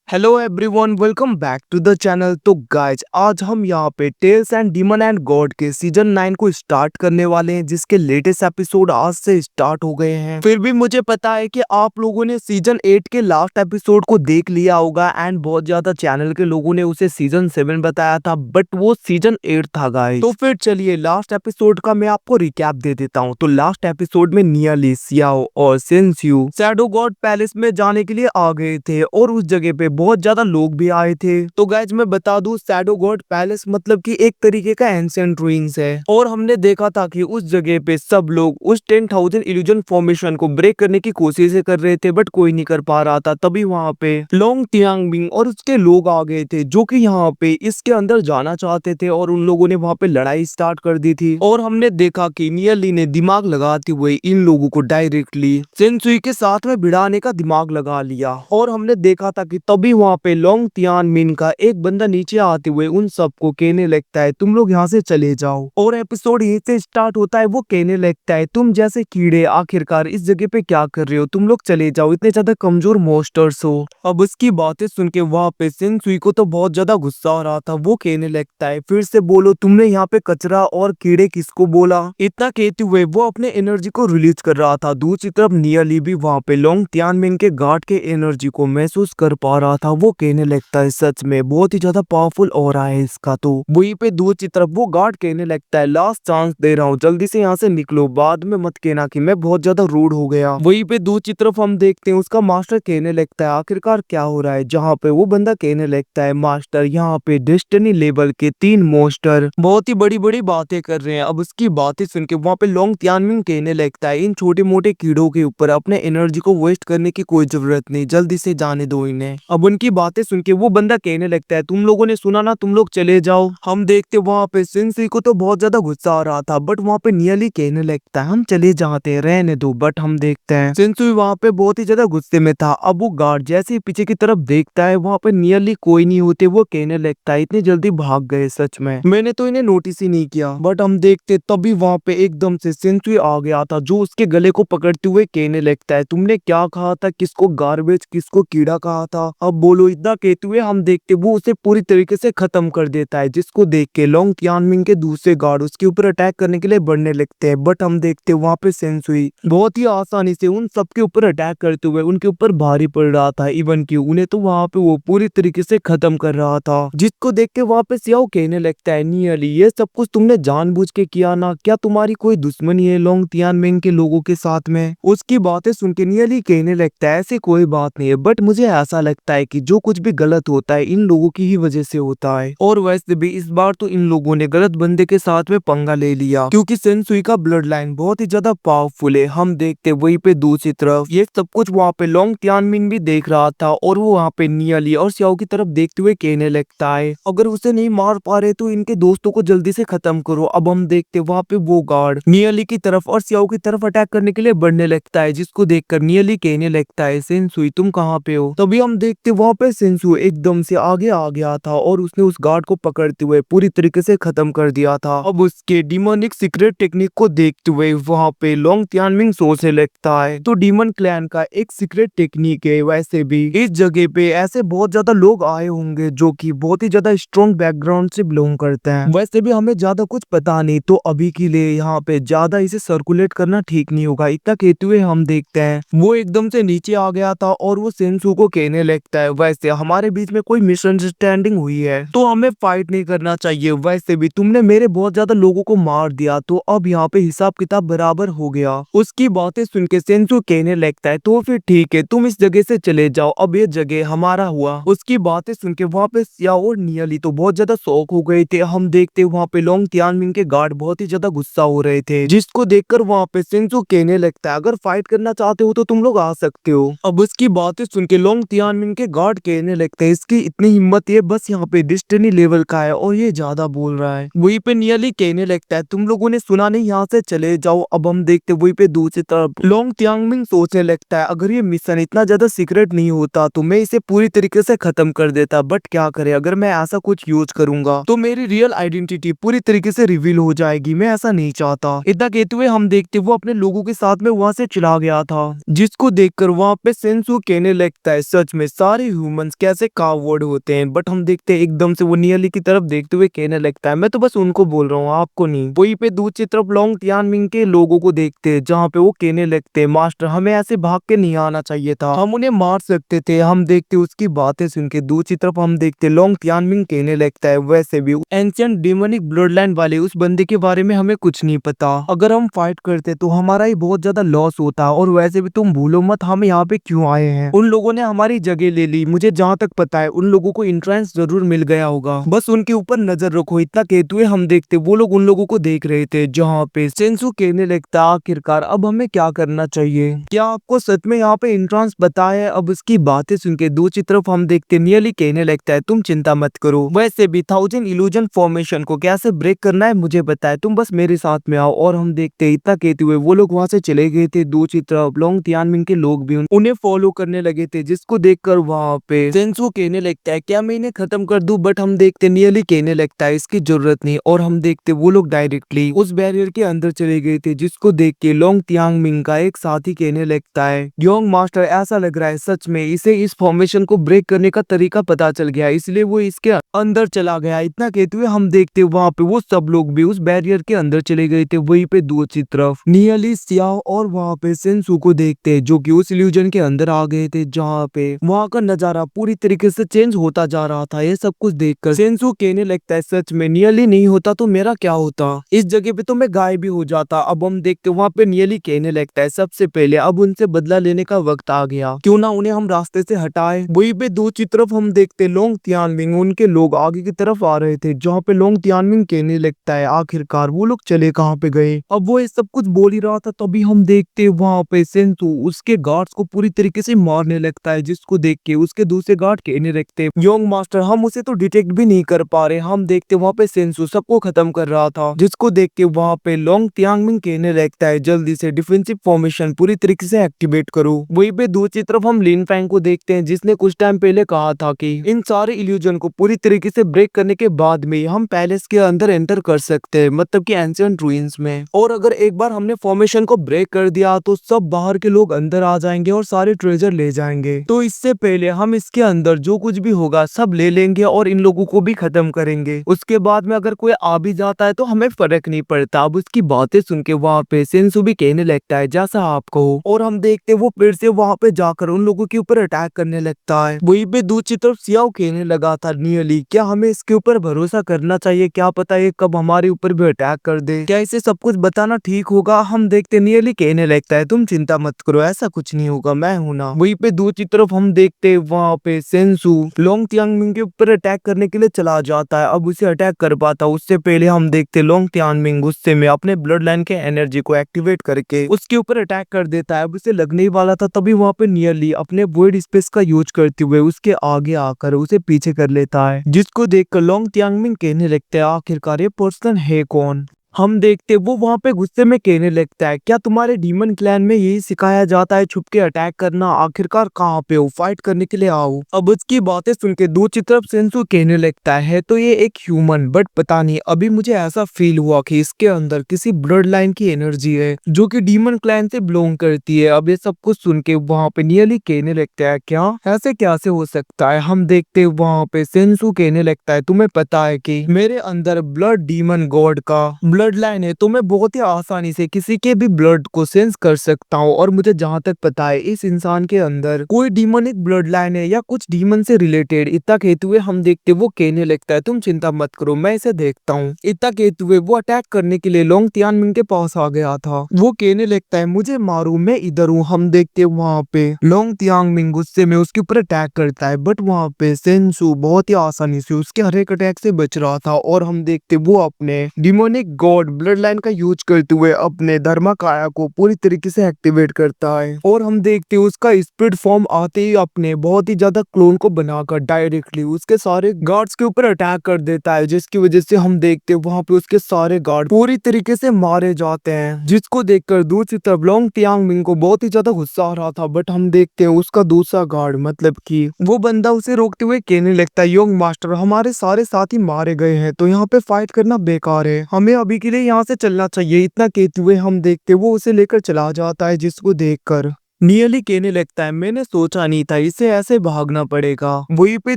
Hello everyone, welcome back to the channel. तो guys आज हम यहाँ पे Tales and Demon and God के सीजन 9 को स्टार्ट करने वाले हैं, जिसके लेटेस्ट एपिसोड आज से स्टार्ट हो गए हैं। फिर भी मुझे पता है कि आप लोगों ने सीजन 8 के लास्ट एपिसोड को देख लिया होगा एंड बहुत ज्यादा चैनल के लोगों ने उसे सीजन 7 बताया था, बट वो सीजन 8 था गाइज। तो फिर चलिए लास्ट एपिसोड का मैं आपको रिकैप दे देता हूँ। तो लास्ट एपिसोड में नियली, सियाओ और सेंस्यू शैडो गॉड पैलेस में जाने के लिए आ गए थे और उस जगह पे बहुत ज्यादा लोग भी आए थे। तो गाइज मैं बता दूं, शैडो गॉड पैलेस मतलब कि एक तरीके का एंशिएंट रूइंस है और हमने देखा था कि उस जगह पे सब लोग उस 10,000 इल्यूजन फॉर्मेशन को ब्रेक करने की कोशिश कर रहे थे, बट कोई नहीं कर पा रहा था। तभी वहां पे लोंग तियांगमिंग और उसके लोग आ गए थे, जो कि यहाँ पे इसके अंदर जाना चाहते थे और उन लोगों ने वहां पे लड़ाई स्टार्ट कर दी थी। और हमने देखा कि नियली ने दिमाग लगाते हुए इन लोगों को डायरेक्टली सेंसुई के साथ में भिड़ाने का दिमाग लगा लिया। और हमने देखा था कि तभी वहां पे लोंग तियानमिन का एक बंदा नीचे आते हुए उन सबको कहने लगता है, तुम लोग यहाँ से चले जाओ। और एपिसोड यहीं से स्टार्ट होता है। वो कहने लगता है, तुम जैसे कीड़े आखिरकार इस जगह पे क्या कर रहे हो, तुम लोग चले जाओ, इतने ज्यादा कमजोर मॉन्स्टर्स हो। अब उसकी बातें सुन के वहां पे सेंसुई को तो बहुत ज्यादा गुस्सा आ रहा था। वो कहने लगता है, फिर से बोलो, तुमने यहाँ पे कचरा और कीड़े किसको बोला। इतना कहते हुए वो अपने एनर्जी को रिलीज कर रहा था। दूसरी तरफ नियली भी वहां पे लोंग तियानमिन के गार्ड के एनर्जी को महसूस कर पा रहा था। वो कहने लगता है, सच में बहुत ही ज्यादा पावरफुल ऑरा है इसका। तो वहीं पे दूसरी तरफ वो गार्ड कहने लगता है, लास्ट चांस दे रहा हूँ, जल्दी से यहाँ से निकलो, बाद में मत कहना कि मैं बहुत ज्यादा रूड हो गया। वहीं पे दूसरी तरफ हम देखते हैं उसका मास्टर कहने लगता है, आखिरकार क्या हो रहा है। जहाँ पे वो बंदा कहने लगता है, मास्टर यहाँ पे डेस्टिनी लेवल के 3 मॉन्स्टर बहुत ही बड़ी बड़ी बातें कर रहे हैं। अब उसकी बातें सुन के वहाँ पे लोंग तियानमिन कहने लगता है, इन छोटे मोटे कीड़ों के ऊपर अपने एनर्जी को वेस्ट करने की कोई जरूरत नहीं, जल्दी से जाने दो इन्हें। अब उनकी बातें सुन के वो बंदा कहने लगता है, तुम लोगों ने सुना ना, तुम लोग चले जाओ। हम देखते वहाँ पे सेंसुई को तो बहुत ज्यादा गुस्सा आ रहा था, बट वहाँ पे नियली कहने लगता है, हम चले जाते हैं, रहने दो। बट हम देखते हैं सेंसुई वहाँ पे बहुत ही ज्यादा गुस्से में था। अब वो गार्ड जैसे ही पीछे की तरफ देखता है, वहाँ पे नियली कोई नहीं होते। वो कहने लगता है, इतनी जल्दी भाग गए, सच में मैंने तो इन्हें नोटिस ही नहीं किया। बट हम देखते तभी वहाँ पे एकदम से सेंसुई आ गया था, जो उसके गले को पकड़ते हुए कहने लगता है, तुमने क्या कहा था, किसको गार्बेज किसको कीड़ा कहा था, अब बोलो। इतना कहते हुए हम देखते वो उसे पूरी तरीके से खत्म कर देता है, जिसको देख के लोंग तियानमिन के दूसरे गार्ड उसके ऊपर अटैक करने के लिए बढ़ने लगते हैं। बट हम देखते वहाँ पे सेंसुई बहुत ही आसानी से उन सबके ऊपर अटैक करते हुए उनके ऊपर भारी पड़ रहा था। इवन की उन्हें तो वहाँ पे वो पूरी तरीके से खत्म कर रहा था, जिसको देख के वहाँ पे सियाओ कहने लगता है, नियली ये सब कुछ तुमने जानबूझ के किया ना, क्या तुम्हारी कोई दुश्मनी है लोंग तियानमिन के लोगों के साथ में। उसकी बातें सुन के नियली कहने लगता है, ऐसी कोई बात नहीं है, बट मुझे ऐसा लगता है कि जो कुछ भी गलत होता है इन लोगों की ही वजह से होता है। और वैसे भी इस बार तो इन लोगों ने गलत बंदे के साथ में पंगा ले लिया, क्योंकि सेंसुई का ब्लड लाइन बहुत ही ज्यादा पावरफुल है। हम देखते वहीं पे दूसरी तरफ ये सब कुछ वहाँ पे लोंग तियानमिन भी देख रहा था, और वो वहाँ पे नियली और सियाओ की तरफ देखते हुए कहने लगता है, अगर उसे नहीं मार पा रहे तो इनके दोस्तों को जल्दी से खत्म करो। अब हम देखते वहाँ पे वो गार्ड नियली की तरफ और सियाओ की तरफ अटैक करने के लिए बढ़ने लगता है, जिसको देखकर नियली कहने लगता है, सेंसुई तुम कहाँ पे हो। तभी हम देखते वहाँ पे सेंसुई एकदम से आगे आ गया था और उसने उस गार्ड को पकड़ते हुए पूरी तरीके से खत्म कर दिया था। अब उसके डिमोनिक सीक्रेट टेक्निक को देखते हुए वहाँ पे लोंग तियानमिन सोचने लगता है, तो डीमन क्लैन का एक सीक्रेट टेक्निक है। वैसे भी इस जगह पे ऐसे बहुत ज्यादा लोग आए होंगे जो कि बहुत ही ज्यादा स्ट्रॉन्ग बैकग्राउंड से बिलोंग करते हैं। वैसे भी हमें ज्यादा कुछ पता नहीं, तो अभी के लिए यहाँ पे ज्यादा इसे सर्कुलेट करना ठीक नहीं होगा। इतना कहते हुए हम देखते हैं वो एकदम से नीचे आ गया था और वो सेंसू को कहने लगता है, वैसे हमारे बीच में कोई मिसअंडरस्टैंडिंग हुई है तो हमें फाइट नहीं करना चाहिए। वैसे भी तुमने मेरे बहुत ज्यादा लोगों को मार दिया, तो अब यहाँ पे हिसाब किताब बराबर हो गया। उसकी बातें सुन के सेंसू कहने लगता है, तो फिर ठीक है, तुम इस जगह से चले जाओ, अब ये जगह हमारा हुआ। उसकी बातें सुन के वहाँ पे सियाओ और नियली तो बहुत ज्यादा शौक हो गए थे। हम देखते वहाँ पे लोंग तियानमिन के गार्ड बहुत ही ज्यादा गुस्सा हो रहे थे, जिसको देखकर वहाँ पे सेंसू कहने लगता है, अगर फाइट करना चाहते हो तो तुम लोग आ सकते हो। अब उसकी बातें सुन के लोंग तियानमिन के गार्ड कहने लगते हैं, इसकी इतनी हिम्मत है, बस यहाँ पे डेस्टिनी लेवल का है और ये ज्यादा बोल रहा है। वहीं पे नियली कहने लगता है, तुम लोगों ने सुना नहीं, यहाँ से चले जाओ। अब हम देखते वहीं पे दूसरी तरफ लोंग तियानमिन सोचने लगता है, अगर ये मिशन इतना ज्यादा सीक्रेट नहीं होता तो मैं इसे पूरी तरीके से खत्म कर देता, बट क्या करे, अगर मैं ऐसा कुछ यूज करूंगा तो मेरी रियल आइडेंटिटी पूरी तरीके से रिवील हो जाएगी, मैं ऐसा नहीं चाहता। इतना कहते हुए हम देखते वो अपने लोगों के साथ में वहाँ से चला गया था, जिसको देखकर वहाँ पे सेंसू कहने लगता है, सच में सारे सारे ह्यूमंस कैसे कावर्ड होते हैं, बट हम देखते हैं एकदम से वो नियली की तरफ देखते हुए कहने लगता है, मैं तो बस उनको बोल रहा हूँ, आपको नहीं। वहीं पे दूसरी तरफ लोंग तियानमिंग के लोगों को देखते हैं, जहाँ पे वो कहने लगते हैं, मास्टर हमें ऐसे भाग के नहीं आना चाहिए था, हम उन्हें मार सकते थे। हम देखते उसकी बातें सुन के दूसरी तरफ हम देखते लोंग तियानमिंग कहने लगता है, वैसे भी एंशिएंट डिमोनिक ब्लड लाइन वाले उस बंदे के बारे में हमें कुछ नहीं पता, अगर हम फाइट करते तो हमारा ही बहुत ज्यादा लॉस होता, और वैसे भी तुम भूलो मत हम यहाँ पे क्यों आए हैं, उन लोगों ने हमारी जगह ले ली, मुझे जहाँ तक पता है उन लोगों को एंट्रेंस जरूर मिल गया होगा, बस उनके ऊपर नजर रखो। इतना कहते हुए हम देखते वो लोग उन लोगों को देख रहे थे, जहाँ पे सेंसू कहने लगता आखिरकार अब हमें क्या करना चाहिए, क्या आपको सच में यहाँ पे एंट्रेंस पता है। अब उसकी बातें सुन के दूसरी तरफ हम देखते नियली कहने लगता है, तुम चिंता मत करो, वैसे भी 1000 इल्यूजन फॉर्मेशन को कैसे ब्रेक करना है मुझे पता है, तुम बस मेरे साथ में आओ। और हम देखते इतना कहते हुए वो लोग वहां से चले गए थे। दूसरी तरफ लोंग तियानमिंग के लोग भी उन्हें फॉलो करने लगे थे, जिसको देखकर वहां पे सेंसू कहने लगता है, क्या मैं इन्हें खत्म कर दूं, बट हम देखते नियली कहने लगता है इसकी जरूरत नहीं। और हम देखते वो लोग डायरेक्टली उस बैरियर के अंदर चले गए थे, जिसको देख के लोंग तियानमिंग का एक साथी कहने लगता है, योंग मास्टर ऐसा लग रहा है सच में इसे इस फॉर्मेशन को ब्रेक करने का तरीका पता चल गया, इसलिए वो इसके अंदर चला गया। इतना कहते हुए हम देखते वहां पे वो सब लोग भी उस बैरियर के अंदर चले गए थे। वहीं पे दूसरी तरफ नियली सियाओ और वहां पे सेंसू को देखते जो कि उस इल्यूजन के अंदर आ गए थे, जहाँ पे वहां का नजारा पूरी तरीके से चेंज होता जा रहा था। ये सब कुछ देखकर सेंसू कहने लगता है, सच में नियली नहीं होता तो मेरा क्या होता, इस जगह पे तो मैं गायब भी हो जाता। अब हम देखते वहां पे नियली कहने लगता है, सबसे पहले अब उनसे बदला लेने का वक्त आ गया, क्यों ना उन्हें हम रास्ते से हटाए। वहीं पे दूसरी तरफ हम देखते लोंग तियानमिंग उनके लोग आगे की तरफ आ रहे थे, जहाँ पे लोंग तियानमिंग कहने लगता है, आखिरकार वो लोग चले कहाँ पे गए। अब वो ये सब कुछ बोल ही रहा था, तभी हम देखते वहां पे सेंसू उसके गार्ड्स को पूरी तरीके से मारने लगता है, जिसको देख के उसके दूसरे गार्ड कहने लगते, योंग मास्टर हम उसे तो डिटेक्ट भी नहीं कर पा रहे। हम देखते वहां पे सेंसू सबको खत्म कर रहा था, जिसको देख के वहां पे लोंग तियानमिंग कहने लगता है, जल्दी से डिफेंसिव फॉर्मेशन पूरी तरीके से एक्टिवेट करो। वहीं पे दूसरी तरफ हम लिन फैंग को देखते हैं, जिसने कुछ टाइम पहले कहा था कि इन सारे इल्यूजन को पूरी तरीके से ब्रेक करने के बाद में हम पैलेस के अंदर एंटर कर सकते हैं, मतलब कि एंशिएंट रूइंस में। और अगर एक बार हमने फॉर्मेशन को ब्रेक कर दिया तो सब बाहर के लोग अंदर आ जाएंगे और सारे ट्रेजर ले जाएंगे। तो इससे पहले हम इसके अंदर जो कुछ भी होगा सब ले लेंगे और इन लोगों को भी खत्म करेंगे। उसके बाद में अगर कोई आ भी जाता है तो हमें फर्क नहीं पड़ता। अब उसकी बातें सुन के वहाँ पे सेंसू भी कहने लगता है, जैसा आप कहो। और हम देखते वो फिर से वहाँ पे जाकर उन लोगों के ऊपर अटैक करने लगता है। वहीं पे दूसरी तरफ सियाओ कहने लगा था, नियली क्या हमें इसके ऊपर भरोसा करना चाहिए, क्या पता ये कब हमारे ऊपर भी अटैक कर दे, क्या इसे सब कुछ बताना ठीक होगा। हम देखते नियली कहने लगता है, तुम चिंता मत करो, ऐसा कुछ नहीं होगा, मैं हूं ना। वहीं पे दूसरी तरफ हम देखते वहाँ पे सेंसू लोंग तियानमिंग के ऊपर अटैक करने के लिए चला जाता है। अब उसे अटैक कर पाता उससे पहले हम देखते लोंग तियानमिंग गुस्से में अपने ब्लड लाइन के एनर्जी को एक्टिवेट करके उसके ऊपर अटैक कर देता है। अब उसे लगने ही वाला था, तभी वहाँ पे नियरली अपने वॉइड स्पेस का यूज करते हुए उसके आगे आकर उसे पीछे कर लेता है, जिसको देखकर लोंग तियानमिंग कहने लगता है, आखिरकार ये पर्सन है कौन। हम देखते वो वहाँ पे गुस्से में कहने लगता है, क्या तुम्हारे डीमन क्लैन में यही सिखाया जाता है छुप के अटैक करना, आखिरकार कहाँ पे हो, फाइट करने के लिए आओ। अब उसकी बातें सुन के दूसरी तरफ सेंसू कहने लगता है, तो ये एक ह्यूमन, बट पता नहीं अभी मुझे ऐसा फील हुआ कि इसके अंदर किसी ब्लड लाइन की एनर्जी है जो कि डीमन क्लैन से बिलोंग करती है। अब ये सब कुछ सुन के वहाँ पे नियली कहने लगता है, क्या ऐसे कैसे हो सकता है। हम देखते वहाँ पे सेंसू कहने लगता है, तुम्हें पता है कि मेरे अंदर ब्लड डीमन गॉड का ब्लड लाइन है, तो मैं बहुत ही आसानी से किसी के भी ब्लड को सेंस कर सकता हूँ। और मुझे जहाँ तक पता है इस इंसान के अंदर कोई डीमनिक ब्लड लाइन है या कुछ डीमन से रिलेटेड। इतना कहते हुए हम देखते वो कहने लगता है, तुम चिंता मत करो, मैं इसे देखता हूँ। इतना कहते हुए वो अटैक करने के लिए लोंग तियानमिंग के पास आ गया था। वो कहने लगता है, मुझे मारो, मैं इधर हूँ। हम देखते वहाँ पे लोंग तियानमिंग गुस्से में उसके ऊपर अटैक करता है, बट वहाँ पे सेंसू बहुत ही आसानी से उसके हर एक अटैक से बच रहा था। और हम देखते वो अपने डिमोनिक गॉड ब्लड लाइन का यूज करते हुए अपने धर्माकाया को पूरी तरीके से एक्टिवेट करता है। और हम देखते उसका स्पिरिट फॉर्म आते ही अपने बहुत ही ज्यादा क्लोन को बनाकर डायरेक्टली उसके सारे गार्ड्स के ऊपर अटैक कर देता है, जिसकी वजह से हम देखते वहां पे उसके सारे गार्ड पूरी तरीके से मारे जाते हैं। जिसको देखकर दूसरी तरफ लोंग तियानमिंग को बहुत ही ज्यादा गुस्सा आ रहा था, बट हम देखते हैं उसका दूसरा गार्ड मतलब कि वो बंदा उसे रोकते हुए कहने लगता है, योंग मास्टर हमारे सारे साथी मारे गए हैं, तो यहाँ पे फाइट करना बेकार है, हमें अभी के लिए यहाँ से चलना चाहिए। इतना कहते हुए हम देखते वो उसे लेकर चला जाता है, जिसको देखकर नियली कहने लगता है, मैंने सोचा नहीं था इसे ऐसे भागना पड़ेगा। वहीं पे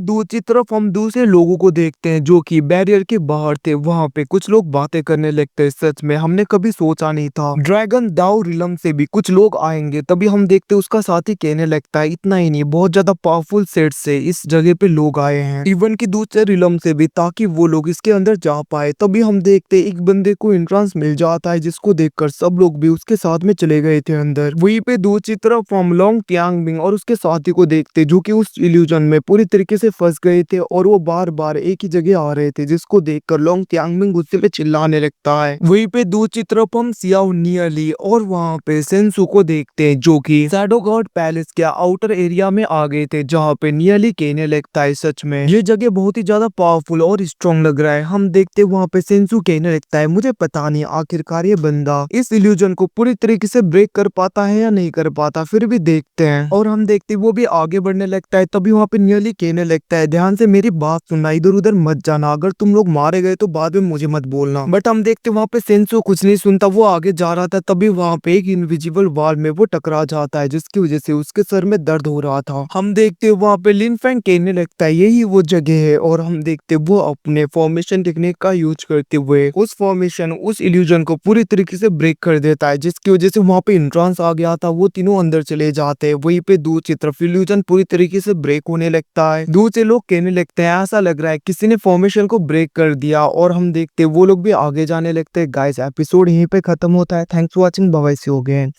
दूसरी तरफ हम दूसरे लोगों को देखते हैं जो कि बैरियर के बाहर थे। वहां पे कुछ लोग बातें करने लगते हैं, सच में हमने कभी सोचा नहीं था ड्रैगन दाऊ रिलम से भी कुछ लोग आएंगे। तभी हम देखते हैं उसका साथी कहने लगता है, इतना ही नहीं, बहुत ज्यादा पावरफुल सेट से इस जगह पे लोग आए हैं, इवन की दूसरे रिलम से भी, ताकि वो लोग इसके अंदर जा पाए। तभी हम देखते हैं एक बंदे को एंट्रेंस मिल जाता है, जिसको देखकर सब लोग भी उसके साथ में चले गए थे अंदर। वहीं पे दूसरी तरफ हम लोंग त्यामिंग और उसके साथी को देखते जो कि उस इल्यूजन में पूरी तरीके से फंस गए थे और वो बार बार एक ही जगह आ रहे थे, जिसको देखकर लोंग त्यामिंग गुस्से में चिल्लाने लगता है। वहीं पे दूसरी तरफ हम सियाओ नियली और वहां पे सेंसू को देखते हैं जो कि शैडो गॉड पैलेस के आउटर एरिया में आ गए थे, जहाँ पे नियली कहने लगता है, सच में ये जगह बहुत ही ज्यादा पावरफुल और स्ट्रॉन्ग लग रहा है। हम देखते वहां पे सेंसू कहने लगता है, मुझे पता नहीं आखिरकार ये बंदा इस इल्यूजन को पूरी तरीके से ब्रेक कर पाता है या नहीं कर पाता, फिर भी देखते हैं। और हम देखते वो भी आगे बढ़ने लगता है। तभी वहाँ पे नियली कहने लगता है, ध्यान से मेरी बात सुनना, इधर उधर मत जाना, अगर तुम लोग मारे गए तो बाद में मुझे मत बोलना। बट हम देखते वहाँ पे सेंसो कुछ नहीं सुनता, वो आगे जा रहा था। तभी वहाँ पे एक इनविजिबल वॉल में वो टकरा जाता है, जिसकी वजह से उसके सर में दर्द हो रहा था। हम देखते वहाँ पे लिन फैंग कहने लगता है, यही वो जगह है। और हम देखते वो अपने फॉर्मेशन टेक्निक का यूज करते हुए उस फॉर्मेशन, उस इल्यूजन को पूरी तरीके से ब्रेक कर देता है, जिसकी वजह से वहाँ पे एंट्रेंस आ गया था। वो तीनों अंदर चले जाते हैं। वहीं पे दूसरी तरफ इल्यूजन पूरी तरीके से ब्रेक होने लगता है। दूसरे लोग कहने लगते हैं, ऐसा लग रहा है किसी ने फॉर्मेशन को ब्रेक कर दिया। और हम देखते वो लोग भी आगे जाने लगते हैं। गाइस, एपिसोड यहीं पे खत्म होता है। Thanks for watching, bye bye, see you again.